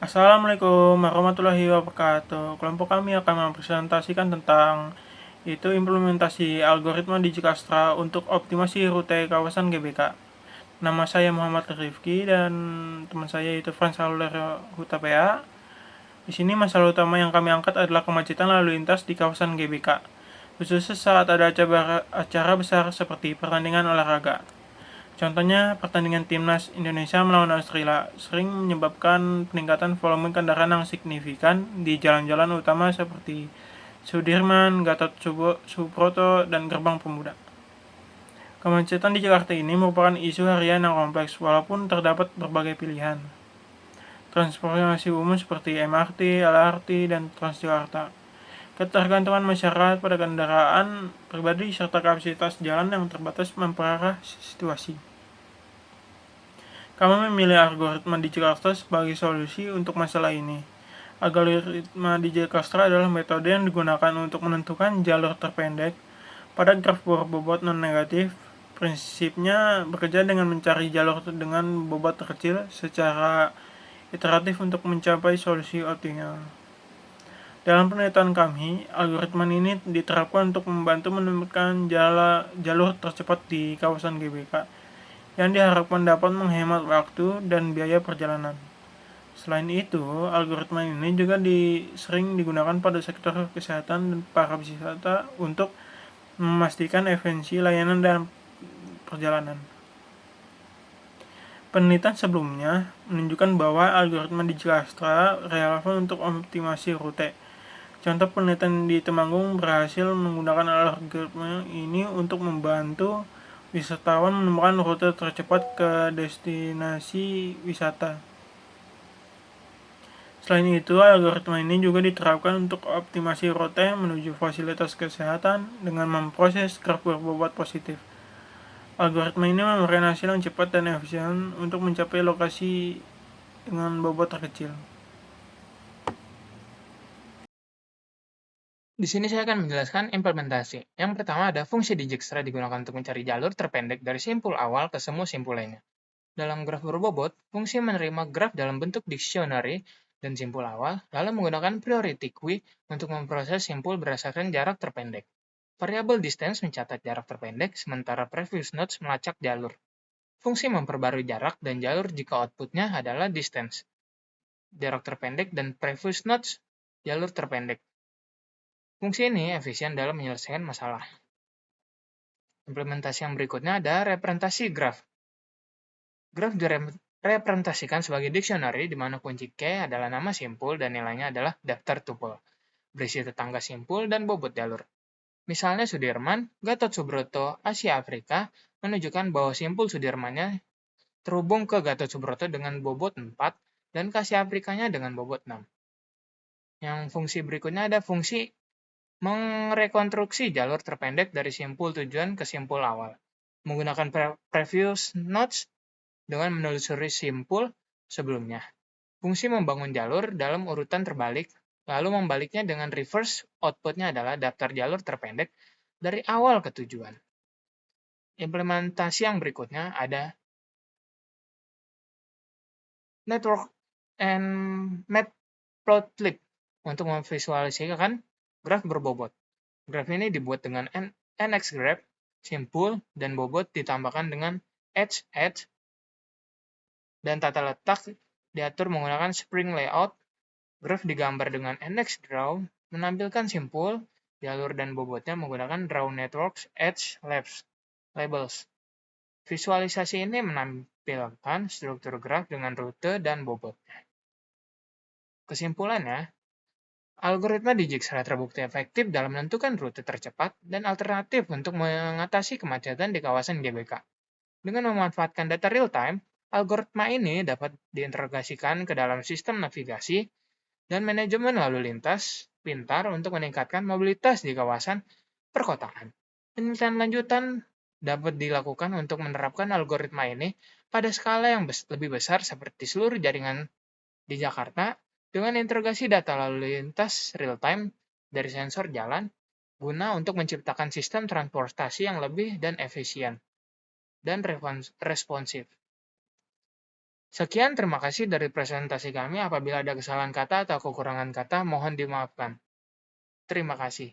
Assalamualaikum warahmatullahi wabarakatuh. Kelompok kami akan mempresentasikan tentang implementasi algoritma Digicastra untuk optimasi rute kawasan GBK. Nama saya Muhammad Rifki dan teman saya itu Frans Aulera Hutapea. Di sini masalah utama yang kami angkat adalah kemacetan lalu lintas di kawasan GBK, khususnya saat ada acara besar seperti pertandingan olahraga. Contohnya, pertandingan timnas Indonesia melawan Australia sering menyebabkan peningkatan volume kendaraan yang signifikan di jalan-jalan utama seperti Sudirman, Gatot Subroto, dan Gerbang Pemuda. Kemacetan di Jakarta ini merupakan isu harian yang kompleks walaupun terdapat berbagai pilihan. Transportasi umum seperti MRT, LRT, dan Transjakarta. Ketergantungan masyarakat pada kendaraan pribadi serta kapasitas jalan yang terbatas memperparah situasi. Kami memilih algoritma Digicastra sebagai solusi untuk masalah ini. Algoritma Digicastra adalah metode yang digunakan untuk menentukan jalur terpendek pada graf berbobot non-negatif. Prinsipnya bekerja dengan mencari jalur dengan bobot terkecil secara iteratif untuk mencapai solusi optimal. Dalam penelitian kami, algoritma ini diterapkan untuk membantu menemukan jalur tercepat di kawasan GBK yang diharapkan dapat menghemat waktu dan biaya perjalanan. Selain itu, algoritma ini juga sering digunakan pada sektor kesehatan dan pariwisata untuk memastikan efisiensi layanan dan perjalanan. Penelitian sebelumnya menunjukkan bahwa algoritma Digicastra relevan untuk optimasi rute. Contoh penelitian di Temanggung berhasil menggunakan algoritma ini untuk membantu wisatawan menemukan rute tercepat ke destinasi wisata. Selain itu, algoritma ini juga diterapkan untuk optimasi rute menuju fasilitas kesehatan dengan memproses graf berbobot positif. Algoritma ini memberikan hasil yang cepat dan efisien untuk mencapai lokasi dengan bobot terkecil. Di sini saya akan menjelaskan implementasi. Yang pertama ada fungsi Dijkstra digunakan untuk mencari jalur terpendek dari simpul awal ke semua simpul lainnya. Dalam graf berbobot, fungsi menerima graf dalam bentuk dictionary dan simpul awal, lalu menggunakan priority queue untuk memproses simpul berdasarkan jarak terpendek. Variabel distance mencatat jarak terpendek, sementara previous nodes melacak jalur. Fungsi memperbarui jarak dan jalur jika outputnya adalah distance, jarak terpendek, dan previous nodes, jalur terpendek. Fungsi ini efisien dalam menyelesaikan masalah. Implementasi yang berikutnya ada representasi graf. Graf direpresentasikan sebagai dictionary di mana kunci key adalah nama simpul dan nilainya adalah daftar tuple, berisi tetangga simpul dan bobot jalur. Misalnya Sudirman, Gatot Subroto, Asia Afrika menunjukkan bahwa simpul Sudirmannya terhubung ke Gatot Subroto dengan bobot 4 dan ke Asia Afrikanya dengan bobot 6. Yang fungsi berikutnya ada fungsi merekonstruksi jalur terpendek dari simpul tujuan ke simpul awal. Menggunakan previous nodes dengan menelusuri simpul sebelumnya. Fungsi membangun jalur dalam urutan terbalik, lalu membaliknya dengan reverse, outputnya adalah daftar jalur terpendek dari awal ke tujuan. Implementasi yang berikutnya ada network and matplotlib untuk memvisualisasikan graf berbobot. Graf ini dibuat dengan NXGraph, simpul, dan bobot ditambahkan dengan edge, dan tata letak diatur menggunakan Spring Layout. Graf digambar dengan NXDraw, menampilkan simpul, jalur, dan bobotnya menggunakan Draw Networks Edge Labels. Visualisasi ini menampilkan struktur graf dengan rute dan bobotnya. Kesimpulannya, algoritma Dijkstra terbukti efektif dalam menentukan rute tercepat dan alternatif untuk mengatasi kemacetan di kawasan GBK. Dengan memanfaatkan data real-time, algoritma ini dapat diintegrasikan ke dalam sistem navigasi dan manajemen lalu lintas pintar untuk meningkatkan mobilitas di kawasan perkotaan. Penelitian lanjutan dapat dilakukan untuk menerapkan algoritma ini pada skala yang lebih besar seperti seluruh jaringan di Jakarta dengan integrasi data lalu lintas real-time dari sensor jalan guna untuk menciptakan sistem transportasi yang lebih dan efisien dan responsif. Sekian, terima kasih dari presentasi kami. Apabila ada kesalahan kata atau kekurangan kata, mohon dimaafkan. Terima kasih.